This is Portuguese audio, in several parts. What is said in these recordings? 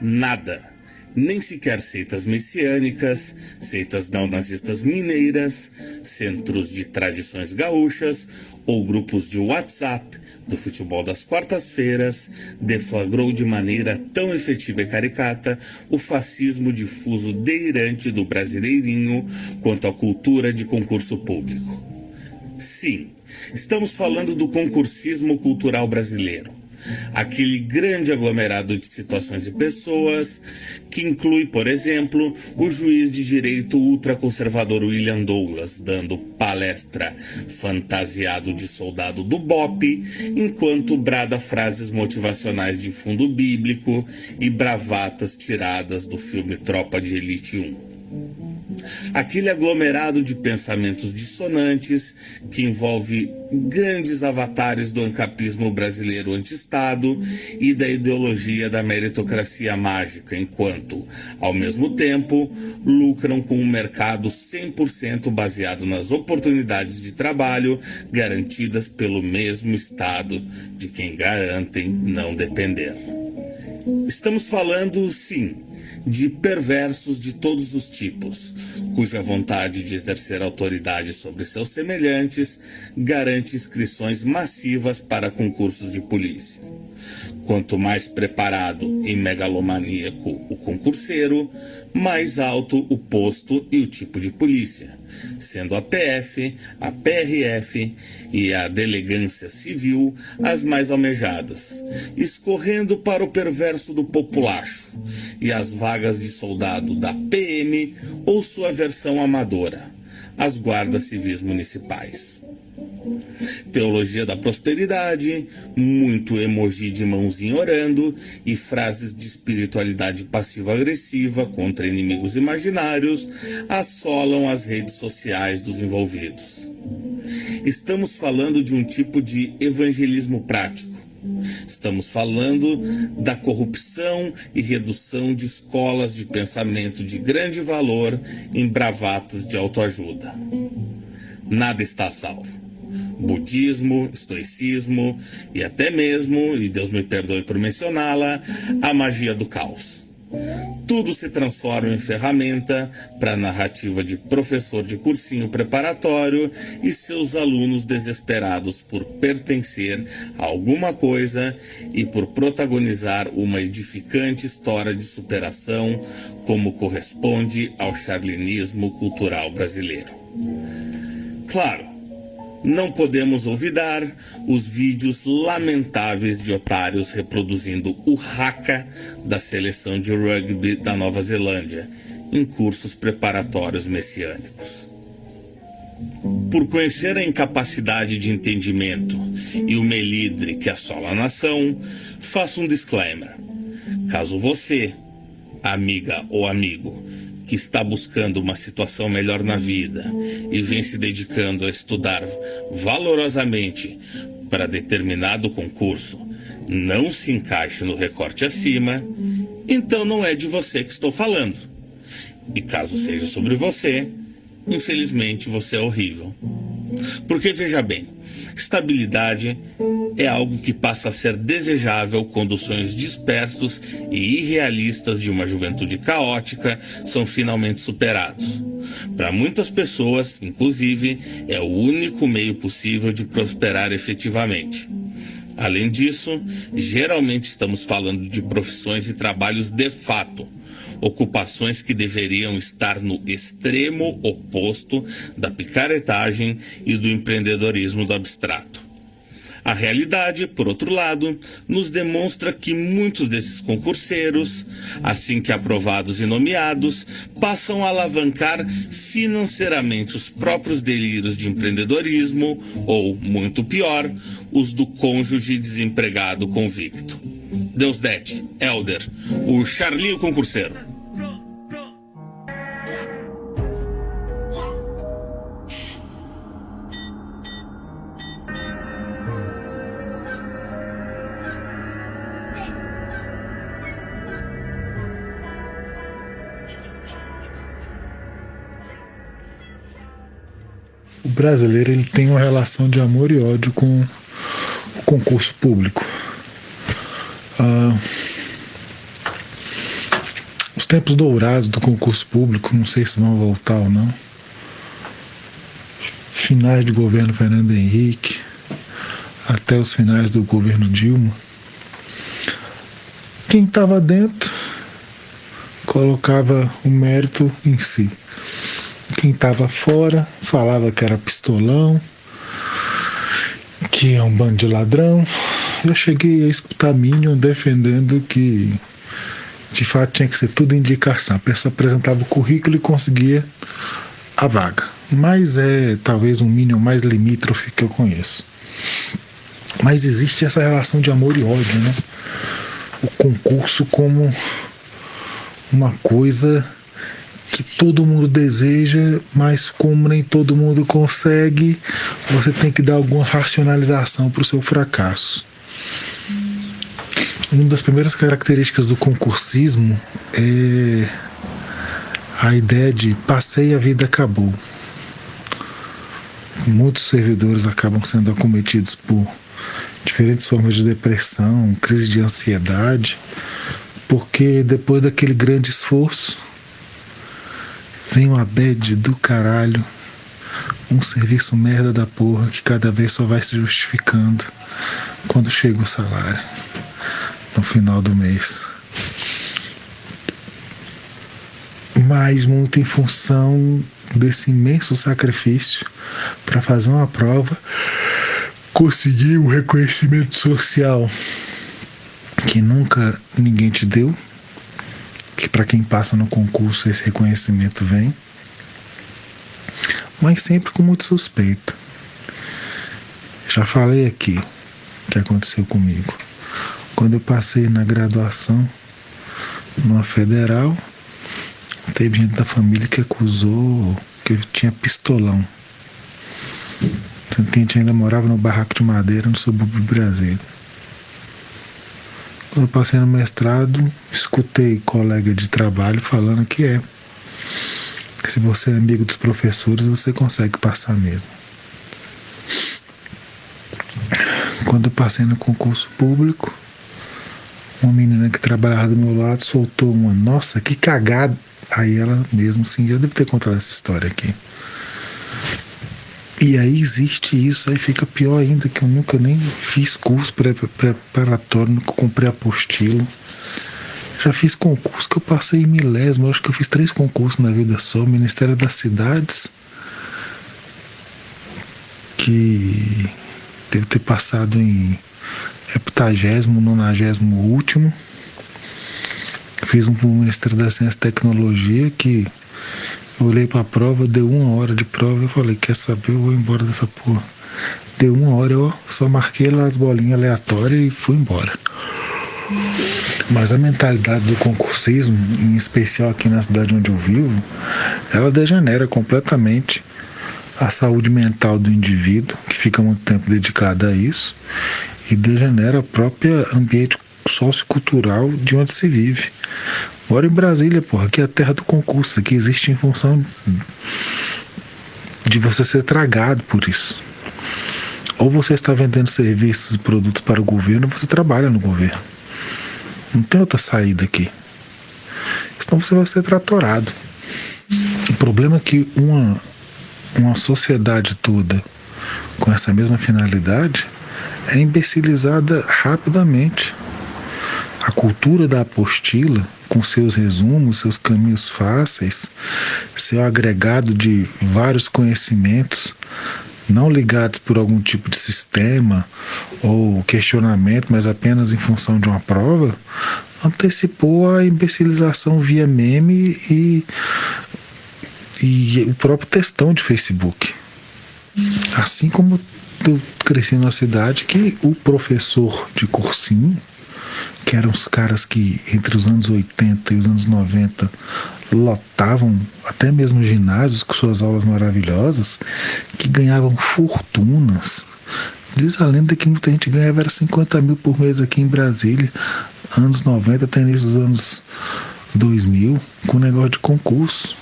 Nada. Nem sequer seitas messiânicas, seitas neonazistas mineiras, centros de tradições gaúchas ou grupos de WhatsApp do futebol das quartas-feiras deflagrou de maneira tão efetiva e caricata o fascismo difuso delirante do brasileirinho quanto a cultura de concurso público. Sim, estamos falando do concursismo cultural brasileiro. Aquele grande aglomerado de situações e pessoas que inclui, por exemplo, o juiz de direito ultraconservador William Douglas dando palestra fantasiado de soldado do BOPE, enquanto brada frases motivacionais de fundo bíblico e bravatas tiradas do filme Tropa de Elite 1. Aquele aglomerado de pensamentos dissonantes que envolve grandes avatares do ancapismo brasileiro anti-Estado e da ideologia da meritocracia mágica, enquanto, ao mesmo tempo, lucram com um mercado 100% baseado nas oportunidades de trabalho garantidas pelo mesmo Estado de quem garantem não depender. Estamos falando, sim, de perversos de todos os tipos, cuja vontade de exercer autoridade sobre seus semelhantes garante inscrições massivas para concursos de polícia. Quanto mais preparado e megalomaníaco o concurseiro, mais alto o posto e o tipo de polícia, sendo a PF, a PRF e a Delegância Civil as mais almejadas, escorrendo para o perverso do populacho e as vagas de soldado da PM ou sua versão amadora, as guardas civis municipais. Teologia da prosperidade, muito emoji de mãozinha orando e frases de espiritualidade passiva-agressiva contra inimigos imaginários assolam as redes sociais dos envolvidos. Estamos falando de um tipo de evangelismo prático. Estamos falando da corrupção e redução de escolas de pensamento de grande valor em bravatas de autoajuda. Nada está a salvo. Budismo, estoicismo e até mesmo, e Deus me perdoe por mencioná-la, a magia do caos. Tudo se transforma em ferramenta para a narrativa de professor de cursinho preparatório e seus alunos desesperados por pertencer a alguma coisa e por protagonizar uma edificante história de superação, como corresponde ao charlinismo cultural brasileiro. Claro, não podemos olvidar os vídeos lamentáveis de otários reproduzindo o haka da seleção de rugby da Nova Zelândia em cursos preparatórios messiânicos. Por conhecer a incapacidade de entendimento e o melindre que assola a nação, faço um disclaimer. Caso você, amiga ou amigo, que está buscando uma situação melhor na vida e vem se dedicando a estudar valorosamente para determinado concurso, não se encaixe no recorte acima, então não é de você que estou falando. E caso seja sobre você, infelizmente você é horrível. Porque veja bem, estabilidade é algo que passa a ser desejável quando os sonhos dispersos e irrealistas de uma juventude caótica são finalmente superados. Para muitas pessoas, inclusive, é o único meio possível de prosperar efetivamente. Além disso, geralmente estamos falando de profissões e trabalhos de fato, ocupações que deveriam estar no extremo oposto da picaretagem e do empreendedorismo do abstrato. A realidade, por outro lado, nos demonstra que muitos desses concurseiros, assim que aprovados e nomeados, passam a alavancar financeiramente os próprios delírios de empreendedorismo ou, muito pior, os do cônjuge desempregado convicto. Deusdete, Helder, o Charlie o concurseiro. O brasileiro ele tem uma relação de amor e ódio com o concurso público. tempos dourados do concurso público, não sei se vão voltar ou não. Finais de governo Fernando Henrique, até os finais do governo Dilma. Quem estava dentro colocava o mérito em si. Quem estava fora falava que era pistolão, que é um bando de ladrão. Eu cheguei a escutar Minion defendendo que de fato tinha que ser tudo indicação. A pessoa apresentava o currículo e conseguia a vaga. Mas é talvez um Minion mais limítrofe que eu conheço. Mas existe essa relação de amor e ódio, né? O concurso como uma coisa que todo mundo deseja, mas como nem todo mundo consegue, você tem que dar alguma racionalização para o seu fracasso. Uma das primeiras características do concursismo é a ideia de passei e a vida acabou. Muitos servidores acabam sendo acometidos por diferentes formas de depressão, crise de ansiedade, porque depois daquele grande esforço vem uma bad do caralho, um serviço merda da porra que cada vez só vai se justificando quando chega o salário no final do mês. Mas muito em função desse imenso sacrifício para fazer uma prova, conseguir um reconhecimento social que nunca ninguém te deu, que para quem passa no concurso esse reconhecimento vem, mas sempre com muito suspeito. Já falei aqui o que aconteceu comigo. Quando eu passei na graduação numa federal, teve gente da família que acusou que eu tinha pistolão. A gente ainda morava no barraco de madeira no subúrbio de Brasília. Quando eu passei no mestrado, escutei colega de trabalho falando que se você é amigo dos professores, você consegue passar mesmo. Quando eu passei no concurso público, uma menina que trabalhava do meu lado soltou uma: nossa, que cagada. Aí ela mesmo, sim, já deve ter contado essa história aqui. E aí existe isso, aí fica pior ainda, que eu nunca nem fiz curso preparatório, nunca comprei apostila. Já fiz concurso que eu passei em milésimo, acho que eu fiz 3 concursos na vida só. Ministério das Cidades, que deve ter passado em 70º, 90º último. Fiz um pro Ministério da Ciência e Tecnologia, que eu olhei pra prova, deu 1 hora de prova, eu falei, quer saber, eu vou embora dessa porra. Deu 1 hora, eu só marquei lá as bolinhas aleatórias e fui embora. Mas a mentalidade do concursismo, em especial aqui na cidade onde eu vivo, ela degenera completamente a saúde mental do indivíduo, que fica muito tempo dedicado a isso, e degenera o próprio ambiente sociocultural de onde se vive. Moro em Brasília, porra, aqui é a terra do concurso, aqui existe em função de você ser tragado por isso. Ou você está vendendo serviços e produtos para o governo, ou você trabalha no governo. Não tem outra saída aqui. Então você vai ser tratorado. O problema é que uma sociedade toda com essa mesma finalidade é imbecilizada rapidamente. A cultura da apostila, com seus resumos, seus caminhos fáceis, seu agregado de vários conhecimentos, não ligados por algum tipo de sistema ou questionamento, mas apenas em função de uma prova, antecipou a imbecilização via meme e o próprio textão de Facebook. Assim como eu cresci numa cidade que o professor de cursinho, que eram os caras que entre os anos 80 e os anos 90 lotavam até mesmo ginásios com suas aulas maravilhosas, que ganhavam fortunas. Diz a lenda que muita gente ganhava era 50 mil por mês aqui em Brasília, anos 90 até início dos anos 2000, com negócio de concurso.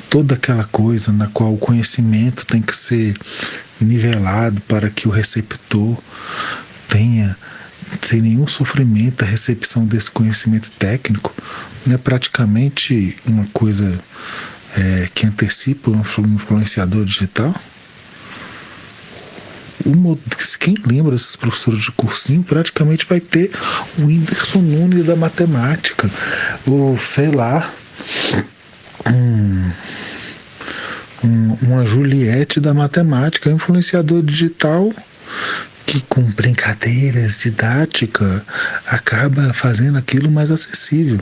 Toda aquela coisa na qual o conhecimento tem que ser nivelado para que o receptor tenha sem nenhum sofrimento a recepção desse conhecimento técnico, não é praticamente uma coisa que antecipa um influenciador digital? Quem lembra desses professores de cursinho praticamente vai ter o Whindersson Nunes da matemática, ou sei lá, uma Juliette da matemática, um influenciador digital que com brincadeiras didáticas acaba fazendo aquilo mais acessível.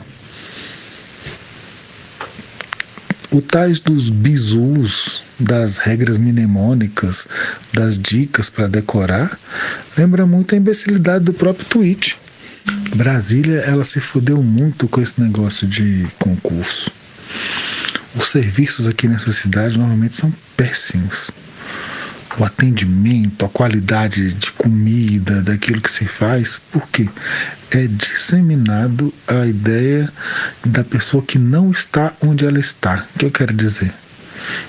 O tais dos bizus, das regras mnemônicas, das dicas para decorar, lembra muito a imbecilidade do próprio tweet. Brasília, ela se fudeu muito com esse negócio de concurso. Os serviços aqui nessa cidade normalmente são péssimos. O atendimento, a qualidade de comida, daquilo que se faz, porque é disseminado a ideia da pessoa que não está onde ela está. O que eu quero dizer?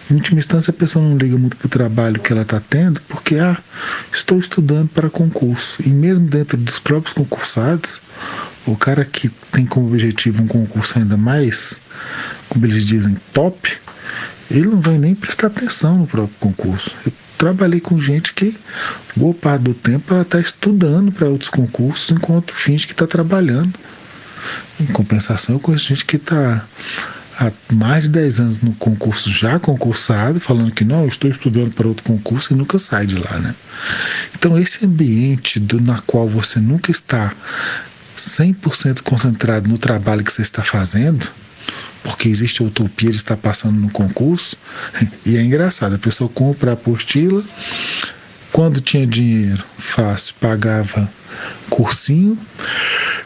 Em última instância, a pessoa não liga muito para o trabalho que ela está tendo, porque, estou estudando para concurso. E mesmo dentro dos próprios concursados, o cara que tem como objetivo um concurso ainda mais, como eles dizem, top, ele não vai nem prestar atenção no próprio concurso. Eu trabalhei com gente que, boa parte do tempo, ela está estudando para outros concursos, enquanto finge que está trabalhando. Em compensação, eu conheço gente que está há mais de 10 anos no concurso, já concursado, falando que não, eu estou estudando para outro concurso e nunca sai de lá, né? Então, esse ambiente na qual você nunca está 100% concentrado no trabalho que você está fazendo, porque existe a utopia de estar passando no concurso, e é engraçado, a pessoa compra a apostila, quando tinha dinheiro fácil, pagava cursinho,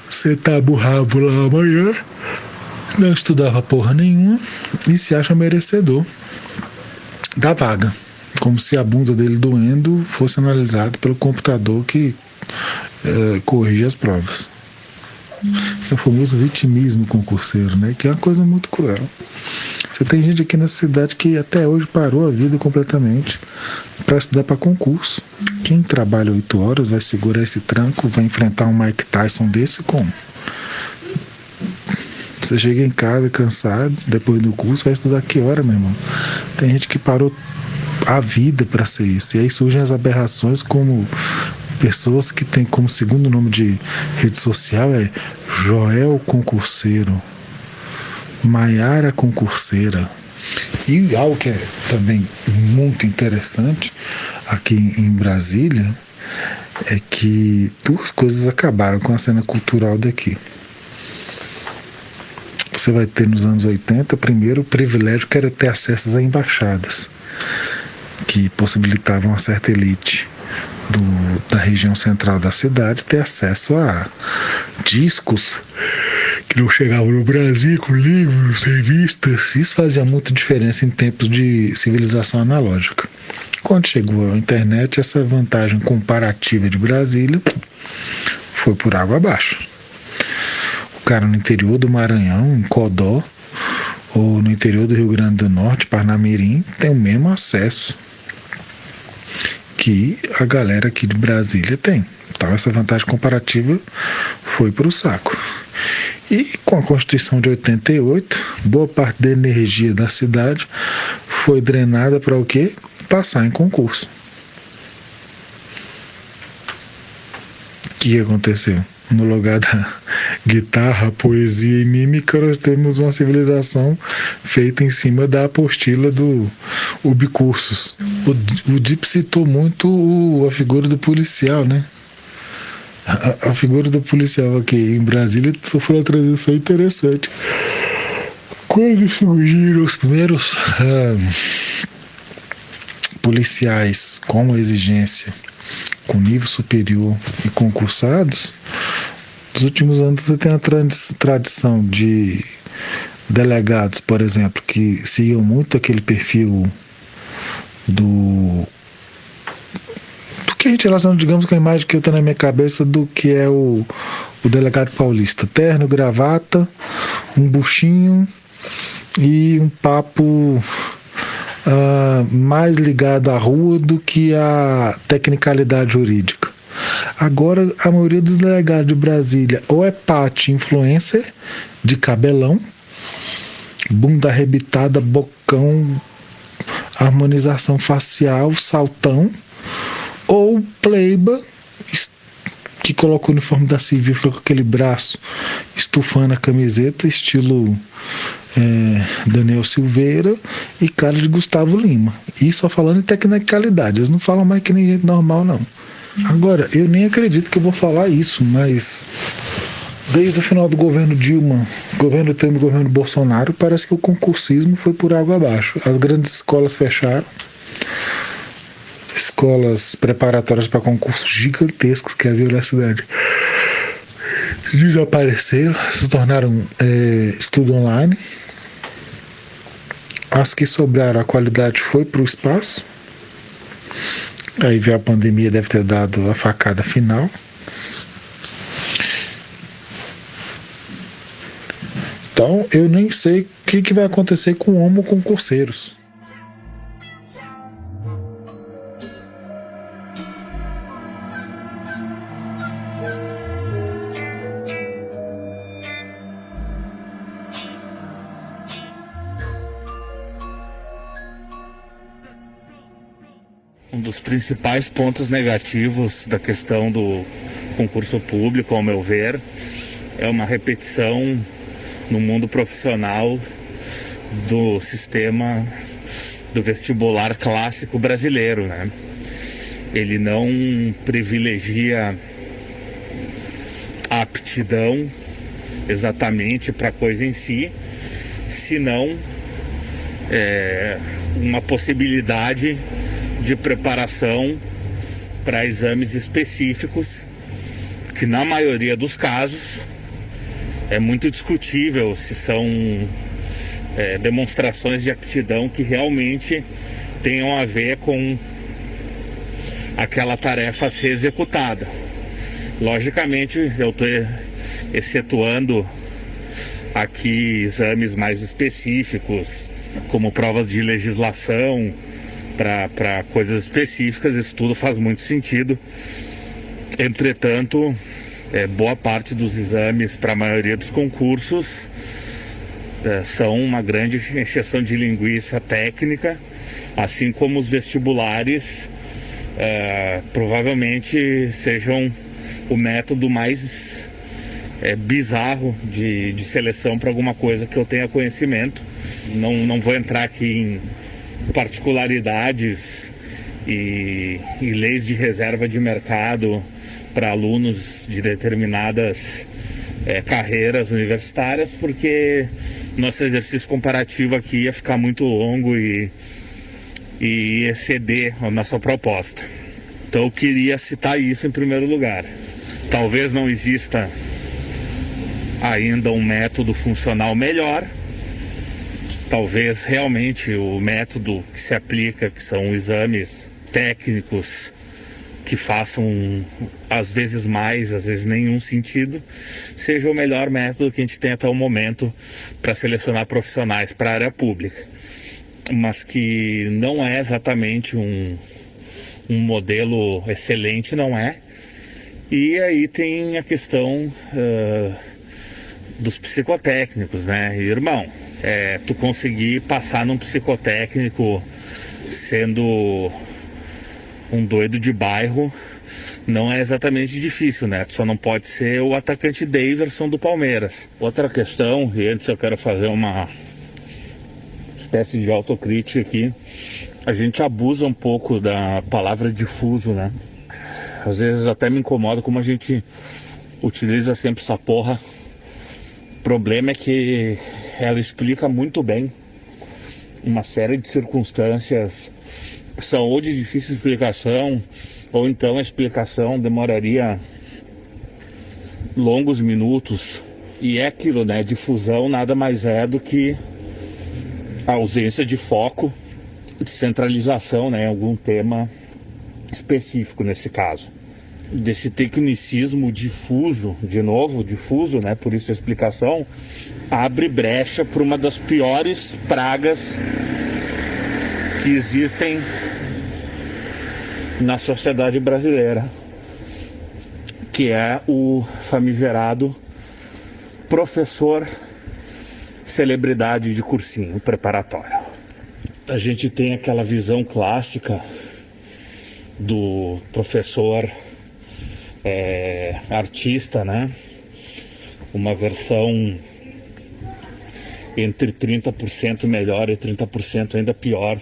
sentava o rabo lá amanhã, não estudava porra nenhuma e se acha merecedor da vaga, como se a bunda dele doendo fosse analisado pelo computador que corrige as provas. É o famoso vitimismo concurseiro, né? Que é uma coisa muito cruel. Você tem gente aqui nessa cidade que até hoje parou a vida completamente para estudar para concurso. Quem trabalha 8 horas vai segurar esse tranco, vai enfrentar um Mike Tyson desse como? Você chega em casa cansado, depois do curso, vai estudar que hora, meu irmão? Tem gente que parou a vida para ser isso. E aí surgem as aberrações como pessoas que têm como segundo nome de rede social Joel Concurseiro, Maiara Concurseira. E algo que é também muito interessante aqui em Brasília é que 2 coisas acabaram com a cena cultural daqui. Você vai ter nos anos 80, primeiro, o privilégio que era ter acesso às embaixadas, que possibilitavam a certa elite da região central da cidade ter acesso a discos que não chegavam no Brasil, com livros, revistas. Isso fazia muita diferença em tempos de civilização analógica. Quando chegou a internet, essa vantagem comparativa de Brasília foi por água abaixo. O cara no interior do Maranhão, em Codó, ou no interior do Rio Grande do Norte, Parnamirim, tem o mesmo acesso que a galera aqui de Brasília tem. Então essa vantagem comparativa foi para o saco. E com a Constituição de 88, boa parte da energia da cidade foi drenada para o quê? Passar em concurso. O que aconteceu? No lugar da guitarra, poesia e mímica, nós temos uma civilização feita em cima da apostila do Ubicursos. O Dip citou muito a figura do policial, né? A figura do policial aqui em Brasília sofreu uma transição interessante. Quando surgiram os primeiros policiais com exigência, com nível superior e concursados, nos últimos anos você tem a tradição de delegados, por exemplo, que seguiam muito aquele perfil do que a gente relaciona, digamos, com a imagem que eu tenho na minha cabeça do que é o delegado paulista. Terno, gravata, um buchinho e um papo mais ligado à rua do que à tecnicalidade jurídica. Agora, a maioria dos delegados de Brasília ou é pate influencer, de cabelão, bunda arrebitada, bocão, harmonização facial, saltão, ou pleiba, que coloca o uniforme da civil, fica com aquele braço estufando a camiseta, estilo Daniel Silveira, e cara de Gustavo Lima. E só falando em tecnicalidade, eles não falam mais que nem gente normal, não. Agora, eu nem acredito que eu vou falar isso, mas desde o final do governo Dilma, governo Temer e governo Bolsonaro, parece que o concursismo foi por água abaixo. As grandes escolas fecharam, escolas preparatórias para concursos gigantescos que havia na cidade desapareceram, se tornaram estudo online. As que sobraram, a qualidade foi para o espaço. Aí veio a pandemia, deve ter dado a facada final. Então eu nem sei o que vai acontecer com homoconcurseiros. Um dos principais pontos negativos da questão do concurso público, ao meu ver, é uma repetição no mundo profissional do sistema do vestibular clássico brasileiro, né? Ele não privilegia a aptidão exatamente para a coisa em si, senão uma possibilidade de preparação para exames específicos, que na maioria dos casos é muito discutível se são demonstrações de aptidão que realmente tenham a ver com aquela tarefa a ser executada. Logicamente, eu estou excetuando aqui exames mais específicos, como provas de legislação, para coisas específicas. Isso tudo faz muito sentido. Entretanto, boa parte dos exames para a maioria dos concursos são uma grande encheção de linguiça técnica, assim como os vestibulares provavelmente sejam o método mais bizarro de seleção para alguma coisa que eu tenha conhecimento. Não vou entrar aqui em particularidades e leis de reserva de mercado para alunos de determinadas carreiras universitárias, porque nosso exercício comparativo aqui ia ficar muito longo e exceder a nossa proposta. Então eu queria citar isso em primeiro lugar. Talvez não exista ainda um método funcional melhor. Talvez realmente o método que se aplica, que são exames técnicos que façam às vezes mais, às vezes nenhum sentido, seja o melhor método que a gente tem até o momento para selecionar profissionais para a área pública, mas que não é exatamente um modelo excelente, não é. E aí tem a questão dos psicotécnicos, né, irmão? Tu conseguir passar num psicotécnico sendo um doido de bairro não é exatamente difícil, né? Tu só não pode ser o atacante Daverson do Palmeiras. Outra questão, e antes eu quero fazer uma espécie de autocrítica aqui, a gente abusa um pouco da palavra difuso, né? Às vezes até me incomoda como a gente utiliza sempre essa porra. O problema é que ela explica muito bem uma série de circunstâncias que são ou de difícil explicação, ou então a explicação demoraria longos minutos. E é aquilo, né? Difusão nada mais é do que a ausência de foco, de centralização, né, em algum tema específico nesse caso. Desse tecnicismo difuso, de novo, difuso, né, por isso a explicação, abre brecha para uma das piores pragas que existem na sociedade brasileira, que é o famigerado professor celebridade de cursinho preparatório. A gente tem aquela visão clássica do professor artista, né? Uma versão entre 30% melhor e 30% ainda pior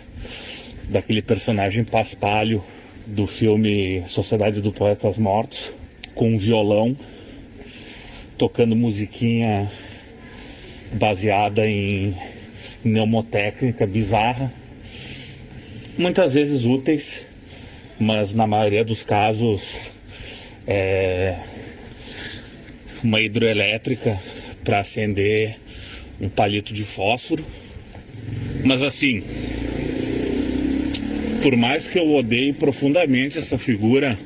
daquele personagem paspalho do filme Sociedade dos Poetas Mortos, com um violão, tocando musiquinha baseada em mnemotécnica bizarra, muitas vezes úteis, mas na maioria dos casos uma hidroelétrica para acender um palito de fósforo. Mas assim, por mais que eu odeie profundamente essa figura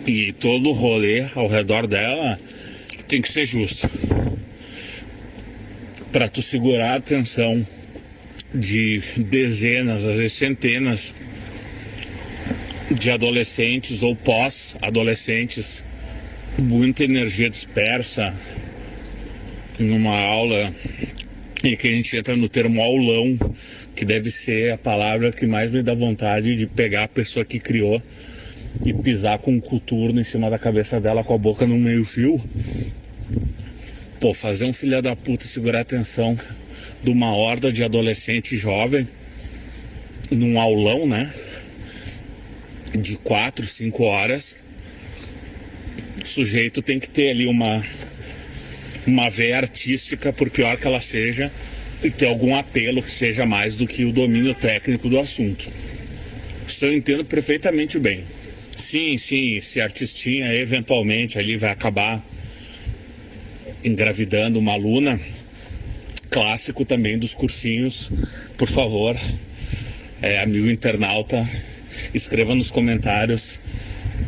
e todo o rolê ao redor dela, tem que ser justo. Para tu segurar a atenção de dezenas, às vezes centenas de adolescentes ou pós-adolescentes, muita energia dispersa numa aula, e que a gente entra no termo aulão, que deve ser a palavra que mais me dá vontade de pegar a pessoa que criou e pisar com um coturno em cima da cabeça dela com a boca no meio fio. Pô, fazer um filho da puta segurar a atenção de uma horda de adolescente jovem num aulão, né? De 4, 5 horas. O sujeito tem que ter ali uma veia artística, por pior que ela seja, e ter algum apelo que seja mais do que o domínio técnico do assunto. Isso eu entendo perfeitamente bem. Sim, esse artistinha eventualmente ali vai acabar engravidando uma aluna, clássico também dos cursinhos. Por favor, amigo internauta, escreva nos comentários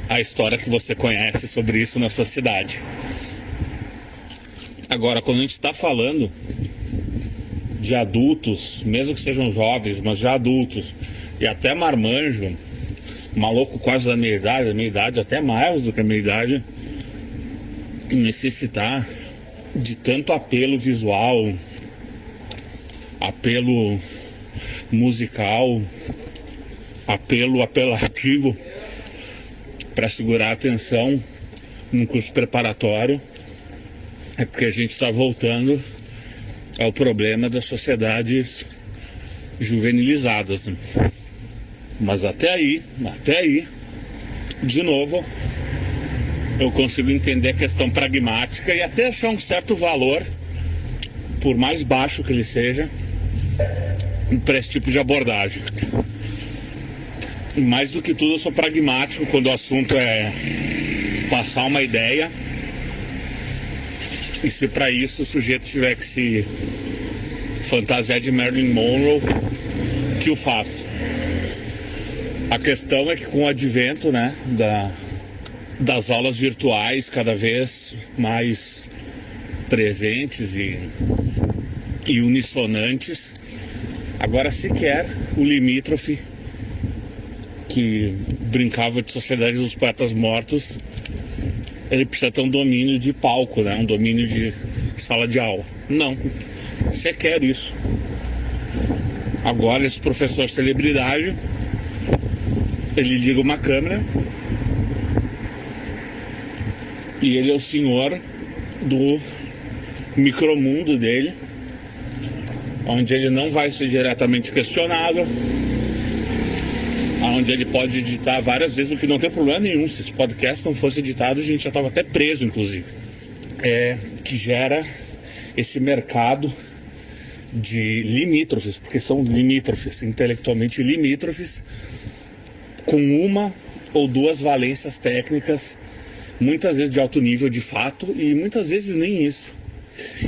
a história que você conhece sobre isso na sua cidade. Agora, quando a gente está falando de adultos, mesmo que sejam jovens, mas já adultos, e até marmanjo, maluco quase da minha idade até mais do que a minha idade, necessitar de tanto apelo visual, apelo musical, apelo apelativo para segurar a atenção num curso preparatório, é porque a gente está voltando ao problema das sociedades juvenilizadas, né? Mas até aí, de novo, eu consigo entender a questão pragmática e até achar um certo valor, por mais baixo que ele seja, para esse tipo de abordagem. Mais do que tudo, eu sou pragmático quando o assunto é passar uma ideia, e se para isso o sujeito tiver que se fantasiar de Marilyn Monroe, que o faça. A questão é que com o advento, né, das aulas virtuais cada vez mais presentes e unissonantes, agora sequer o limítrofe que brincava de Sociedade dos Poetas Mortos, ele precisa ter um domínio de palco, né, um domínio de sala de aula. Não, sequer isso. Agora esse professor celebridade, ele liga uma câmera e ele é o senhor do micromundo dele, onde ele não vai ser diretamente questionado, onde ele pode editar várias vezes, o que não tem problema nenhum. Se esse podcast não fosse editado, a gente já estava até preso, inclusive. Que gera esse mercado de limítrofes, porque são limítrofes, intelectualmente limítrofes, com uma ou duas valências técnicas, muitas vezes de alto nível de fato, e muitas vezes nem isso.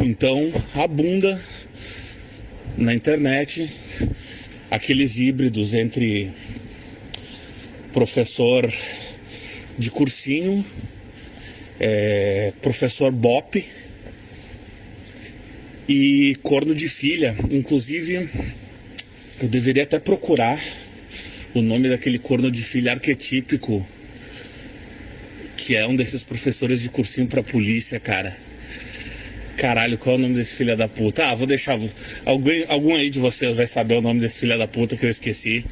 Então abunda na internet aqueles híbridos entre professor de cursinho, professor BOP e corno de filha. Inclusive, eu deveria até procurar o nome daquele corno de filha arquetípico que é um desses professores de cursinho pra polícia, cara. Caralho, qual é o nome desse filho da puta? Ah, vou deixar. Algum aí de vocês vai saber o nome desse filho da puta que eu esqueci.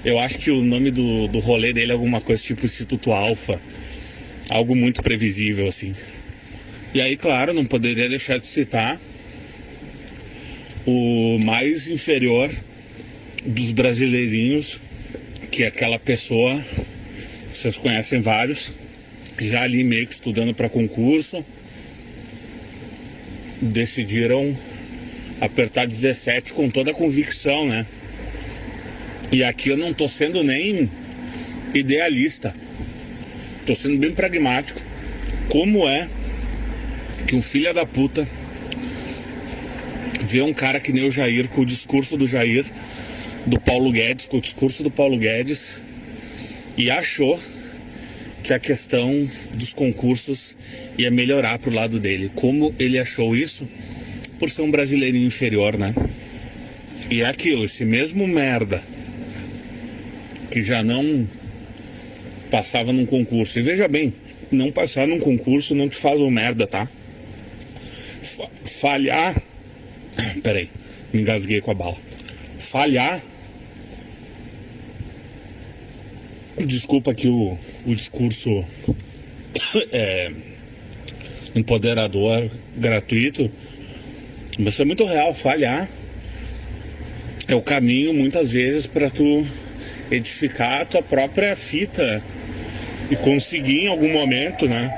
Eu acho que o nome do rolê dele é alguma coisa tipo Instituto Alfa. Algo muito previsível, assim. E aí, claro, não poderia deixar de citar o mais inferior dos brasileirinhos, que é aquela pessoa, vocês conhecem vários, já ali meio que estudando para concurso, decidiram apertar 17 com toda a convicção, né? E aqui eu não tô sendo nem idealista, tô sendo bem pragmático. Como é que um filho da puta vê um cara que nem o Jair, com o discurso do Jair, do Paulo Guedes, com o discurso do Paulo Guedes, e achou que a questão dos concursos ia melhorar pro lado dele. Como ele achou isso? Por ser um brasileirinho inferior, né? E é aquilo, esse mesmo merda que já não passava num concurso. E veja bem, não passar num concurso não te faz um merda, tá? Falhar... Peraí, me engasguei com a bala. Falhar... Desculpa aqui o discurso empoderador, gratuito, mas é muito real. Falhar é o caminho, muitas vezes, para tu edificar a tua própria fita e conseguir em algum momento, né,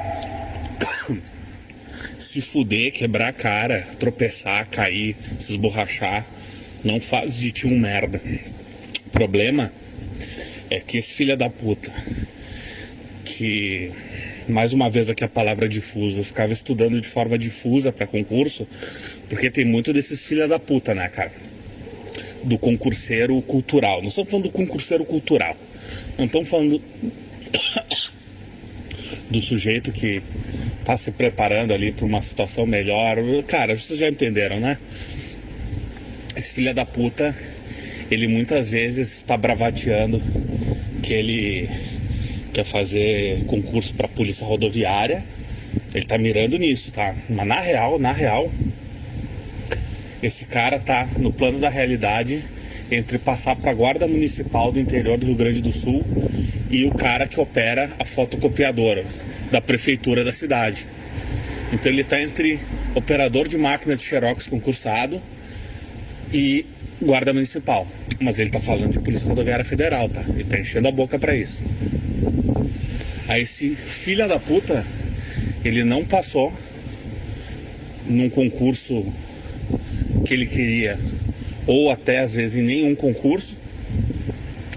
se fuder, quebrar a cara, tropeçar, cair, se esborrachar. Não faz de ti um merda. O problema é que esse filho da puta, que, mais uma vez aqui a palavra difuso, eu ficava estudando de forma difusa para concurso, porque tem muito desses filha da puta, né, cara? Do concurseiro cultural. Não estamos falando do concurseiro cultural. Não estamos falando do sujeito que tá se preparando ali para uma situação melhor. Cara, vocês já entenderam, né? Esse filho da puta, ele muitas vezes está bravateando que ele quer fazer concurso para polícia rodoviária. Ele tá mirando nisso, tá? Mas na real, esse cara tá no plano da realidade entre passar para a guarda municipal do interior do Rio Grande do Sul e o cara que opera a fotocopiadora da prefeitura da cidade. Então ele tá entre operador de máquina de xerox concursado e guarda municipal. Mas ele tá falando de Polícia Rodoviária Federal, tá? Ele tá enchendo a boca pra isso. Aí esse filho da puta, ele não passou num concurso que ele queria, ou até às vezes em nenhum concurso,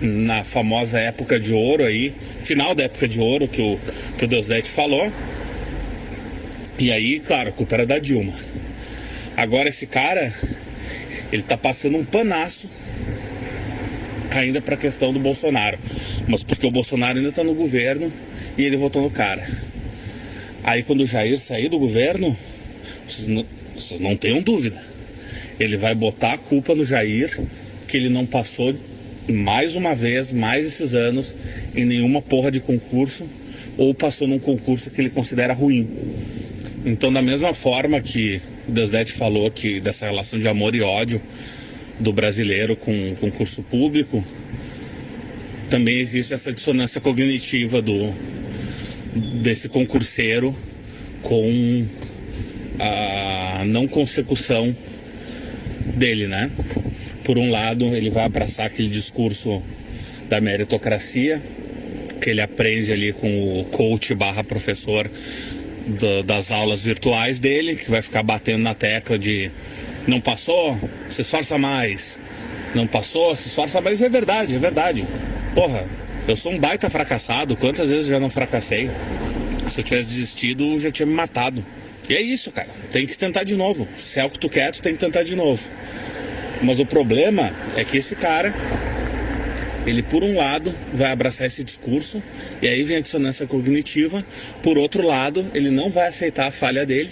na famosa época de ouro aí, final da época de ouro que o Deusete falou. E aí, claro, a culpa era da Dilma. Agora esse cara, ele tá passando um panaço ainda pra questão do Bolsonaro, mas porque o Bolsonaro ainda tá no governo e ele votou no cara. Aí quando o Jair sair do governo, vocês não tenham dúvida, ele vai botar a culpa no Jair, que ele não passou mais uma vez, mais esses anos, em nenhuma porra de concurso, ou passou num concurso que ele considera ruim. Então, da mesma forma que o Deusdete falou que dessa relação de amor e ódio do brasileiro com o concurso público, também existe essa dissonância cognitiva desse concurseiro com a não consecução dele, né? Por um lado, ele vai abraçar aquele discurso da meritocracia, que ele aprende ali com o coach / professor das aulas virtuais dele, que vai ficar batendo na tecla de não passou, se esforça mais, não passou, se esforça mais. É verdade, é verdade. Porra, eu sou um baita fracassado, quantas vezes eu já não fracassei? Se eu tivesse desistido, eu já tinha me matado. E é isso, cara, tem que tentar de novo. Se é o que tu quer, tu tem que tentar de novo. Mas o problema é que esse cara, ele por um lado vai abraçar esse discurso, e aí vem a dissonância cognitiva. Por outro lado, ele não vai aceitar a falha dele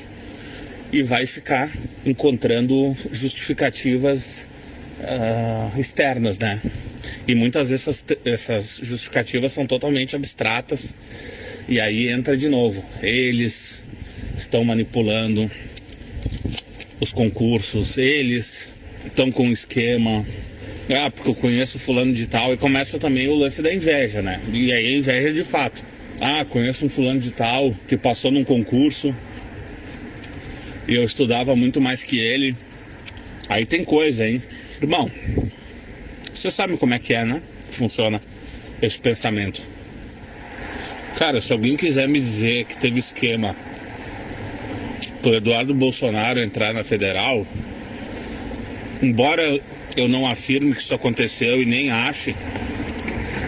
e vai ficar encontrando justificativas externas, né? E muitas vezes essas justificativas são totalmente abstratas E aí entra de novo, eles estão manipulando os concursos, eles estão com um esquema, porque eu conheço fulano de tal, e começa também o lance da inveja, né? E aí a inveja de fato. Conheço um fulano de tal que passou num concurso e eu estudava muito mais que ele. Aí tem coisa, hein? Irmão, você sabe como é que é, né? Funciona esse pensamento. Cara, se alguém quiser me dizer que teve esquema pro Eduardo Bolsonaro entrar na federal, embora eu não afirme que isso aconteceu e nem ache,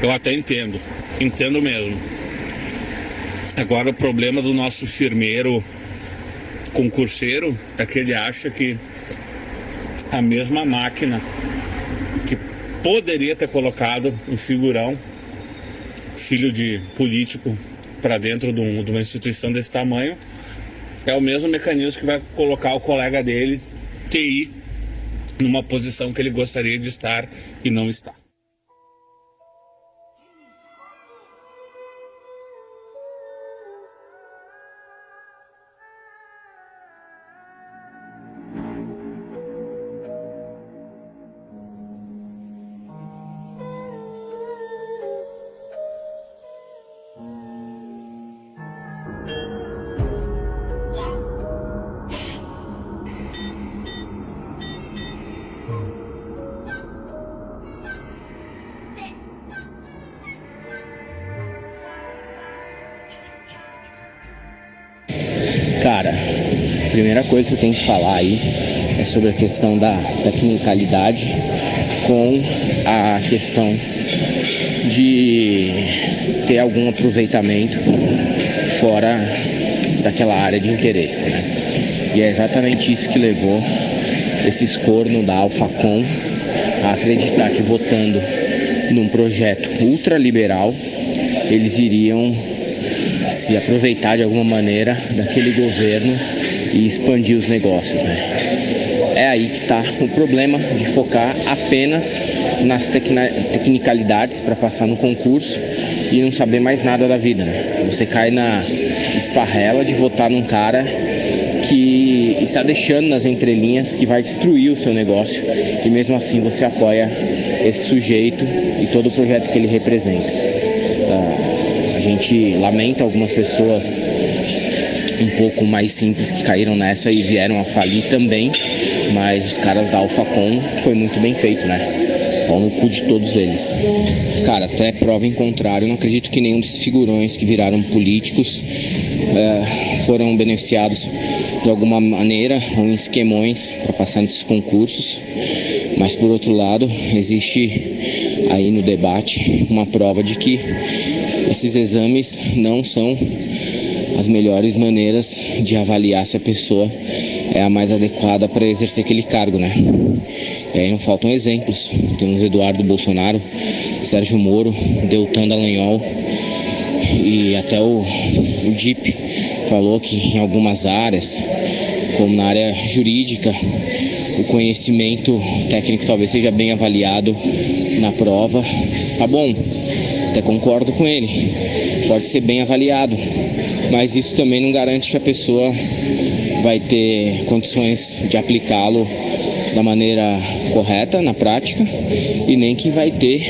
eu até entendo mesmo. Agora o problema do nosso firmeiro concurseiro é que ele acha que a mesma máquina que poderia ter colocado um figurão, filho de político, para dentro de uma instituição desse tamanho, é o mesmo mecanismo que vai colocar o colega dele, TI, numa posição que ele gostaria de estar e não está. Cara, a primeira coisa que eu tenho que falar aí é sobre a questão da tecnicalidade com a questão de ter algum aproveitamento fora daquela área de interesse, né? E é exatamente isso que levou esses cornos da Alphacom a acreditar que votando num projeto ultraliberal eles iriam se aproveitar de alguma maneira daquele governo e expandir os negócios, né? É aí que está o problema de focar apenas nas tecnicalidades para passar no concurso e não saber mais nada da vida, né? Você cai na esparrela de votar num cara que está deixando nas entrelinhas que vai destruir o seu negócio e mesmo assim você apoia esse sujeito e todo o projeto que ele representa. A gente lamenta algumas pessoas um pouco mais simples que caíram nessa e vieram a falir também, mas os caras da Alphacom foi muito bem feito, né? Pau no cu de todos eles. Cara, até prova em contrário, não acredito que nenhum desses figurões que viraram políticos foram beneficiados de alguma maneira ou em esquemões para passar nesses concursos, mas por outro lado existe aí no debate uma prova de que esses exames não são as melhores maneiras de avaliar se a pessoa é a mais adequada para exercer aquele cargo, né? E aí não faltam exemplos. Temos Eduardo Bolsonaro, Sérgio Moro, Deltan Dallagnol e até o DIP falou que em algumas áreas, como na área jurídica, o conhecimento técnico talvez seja bem avaliado na prova. Tá bom, até concordo com ele, pode ser bem avaliado, mas isso também não garante que a pessoa vai ter condições de aplicá-lo da maneira correta na prática e nem que vai ter,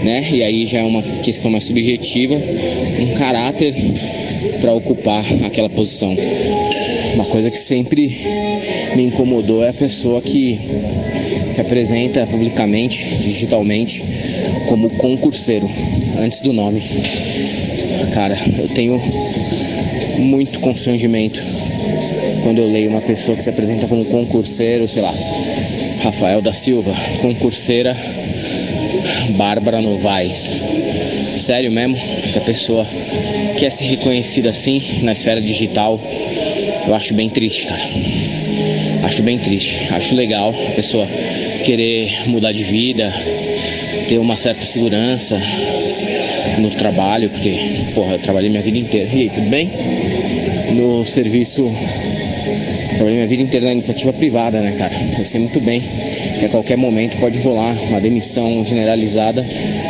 né? E aí já é uma questão mais subjetiva, um caráter para ocupar aquela posição. Uma coisa que sempre me incomodou é a pessoa que se apresenta publicamente, digitalmente, como concurseiro, antes do nome. Cara, eu tenho muito constrangimento quando eu leio uma pessoa que se apresenta como concurseiro, sei lá, Rafael da Silva, concurseira Bárbara Novaes. Sério mesmo que a pessoa quer ser reconhecida assim na esfera digital? Eu acho bem triste, cara. Acho bem triste. Acho legal a pessoa querer mudar de vida, ter uma certa segurança no trabalho, porque, porra, eu trabalhei minha vida inteira. E aí, tudo bem? No serviço trabalhei minha vida inteira na iniciativa privada, né, cara? Eu sei muito bem que a qualquer momento pode rolar uma demissão generalizada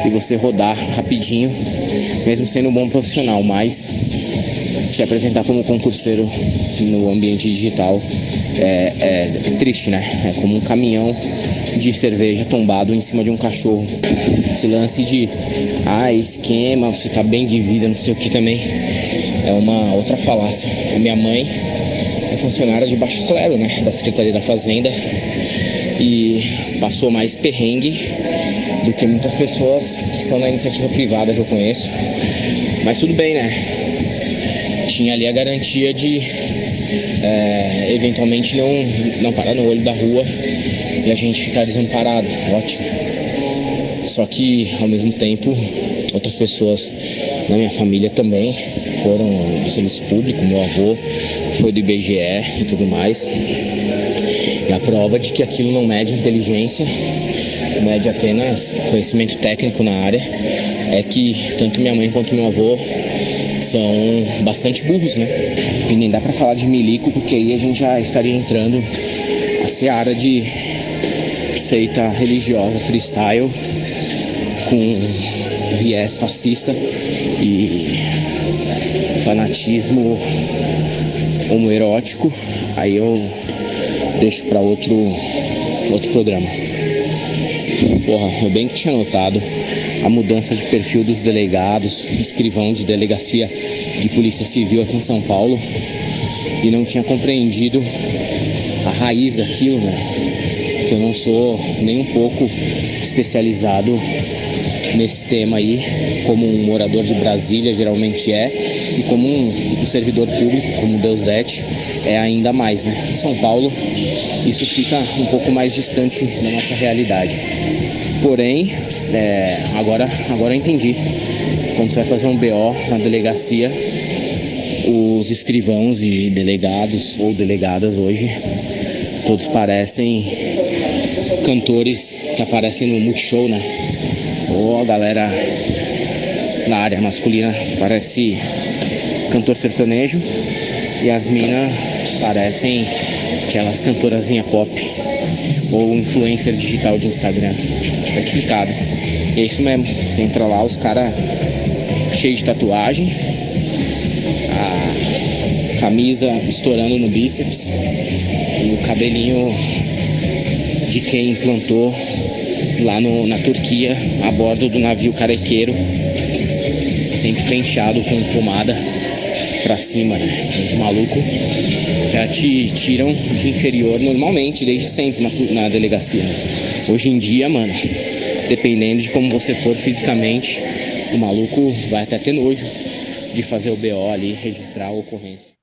e você rodar rapidinho, mesmo sendo um bom profissional, mas se apresentar como concurseiro no ambiente digital é triste, né? É como um caminhão de cerveja tombado em cima de um cachorro. Esse lance de esquema, você tá bem de vida, não sei o que também, é uma outra falácia. A minha mãe é funcionária de baixo clero, né, da Secretaria da Fazenda, e passou mais perrengue do que muitas pessoas que estão na iniciativa privada que eu conheço. Mas tudo bem, né? Tinha ali a garantia de eventualmente não parar no olho da rua e a gente ficar desamparado. Ótimo. Só que, ao mesmo tempo, outras pessoas na minha família também foram do serviço público. Meu avô foi do IBGE e tudo mais. E a prova de que aquilo não mede inteligência, mede apenas conhecimento técnico na área, é que tanto minha mãe quanto meu avô são bastante burros, né? E nem dá pra falar de milico, porque aí a gente já estaria entrando a seara de seita religiosa freestyle com viés fascista e fanatismo homoerótico. Aí eu deixo para outro programa. Porra, eu bem que tinha notado a mudança de perfil dos delegados, escrivão de delegacia de polícia civil aqui em São Paulo, e não tinha compreendido a raiz daquilo, né? Que eu não sou nem um pouco especializado nesse tema aí, como um morador de Brasília geralmente e como um servidor público, como Deus dete, é ainda mais, né? Em São Paulo, isso fica um pouco mais distante da nossa realidade. Porém, agora eu entendi. Quando você vai fazer um BO na delegacia, os escrivãos e delegados ou delegadas hoje, todos parecem cantores que aparecem no Multishow, né? Ou a galera na área masculina parece cantor sertanejo e as minas parecem aquelas cantorazinha pop ou influencer digital de Instagram. Tá explicado. E é isso mesmo. Você entra lá, os caras cheios de tatuagem, a camisa estourando no bíceps e o cabelinho de quem implantou lá na Turquia, a bordo do navio carequeiro, sempre penteado com pomada pra cima, né? Os malucos já te tiram de inferior normalmente, desde sempre na delegacia. Hoje em dia, mano, dependendo de como você for fisicamente, o maluco vai até ter nojo de fazer o BO ali, registrar a ocorrência.